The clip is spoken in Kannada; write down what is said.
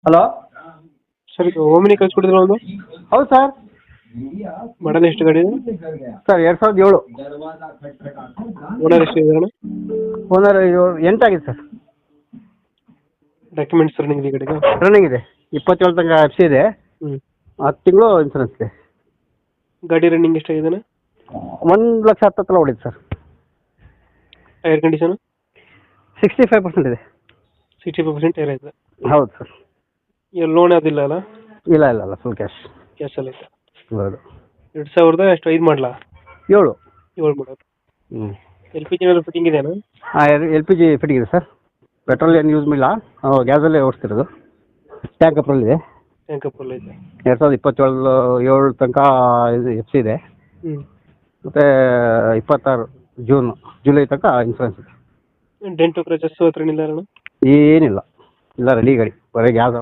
ಹಲೋ ಸರ್ ಇದು ಓಮಿನಿ ಕಳಿಸ್ಕೊಡಿದ್ರು ಒಂದು ಹೌದು ಸರ್. ಮಾಡಲ್ ಎಷ್ಟು ಗಾಡಿ ಇದೆ? ಸರ್ 2007 ಓನರ್ ಎಷ್ಟು ಇದಾರೆ? ಓನರ್ 8 ಆಗಿದೆ ಸರ್. ಡಾಕ್ಯುಮೆಂಟ್ಸ್ ರನ್ನಿಂಗ್ ಇದೆ ಗಾಡಿಗೆ? ರನ್ನಿಂಗ್ ಇದೆ. 27 ತನಕ ಎಫ್ ಸಿ ಇದೆ. ಹ್ಞೂ 10 ತಿಂಗಳು ಇನ್ಸೂರೆನ್ಸ್ ಇದೆ. ಗಾಡಿ ರನ್ನಿಂಗ್ ಎಷ್ಟಾಗಿದೆ? 1,10,000 ಹತ್ರ ಹೊಡಿದೆ ಸರ್. ಟೈರ್ ಕಂಡೀಷನ್ 65% ಇದೆ. 65% ಟೈರ್ ಇದೆ. ಹೌದು ಸರ್. ಲೋನ್ ಅದಿಲ್ಲ ಅಲ್ಲ? ಇಲ್ಲ ಫುಲ್ ಕ್ಯಾಶಲ್ಲಿ ಐತೆ. ಹೌದು. 2000 ಎಷ್ಟು 5 ಮಾಡಲ? 7 ಮಾಡೋದು. ಹ್ಞೂ. ಎಲ್ ಪಿ ಜಿ ಏನಾದ್ರು ಫಿಟ್ಟಿಂಗ್ ಇದೆಯಾ? ಹಾಂ LPG ಫಿಟ್ಟಿಂಗ್ ಇದೆ ಸರ್. ಪೆಟ್ರೋಲ್ ಏನು ಯೂಸ್ ಮಾಡಿಲ್ಲ, ಗ್ಯಾಸಲ್ಲೇ ಓಡಿಸ್ತಿರೋದು. ಟ್ಯಾಂಕ್ ಅಪ್ರಲ್ಲಿ ಇದೆ. ಟ್ಯಾಂಕ್ ಫುಲ್ ಐತೆ. 2027 ತನಕ ಇದು ಎಫ್ ಸಿ ಇದೆ. ಹ್ಞೂ. ಮತ್ತು 26 ಜುಲೈ ತನಕ ಇನ್ಸೂರೆನ್ಸ್ ಇದೆ. ಡೆಂಟು ಕ್ರಚಸ್ಸು ಹತ್ರ ಏನಿಲ್ಲ ಅಣ್ಣ? ಏನಿಲ್ಲ, ಇಲ್ಲ ರೆಡಿ ಗಾಡಿ, ಬರೀ ಗ್ಯಾಸ್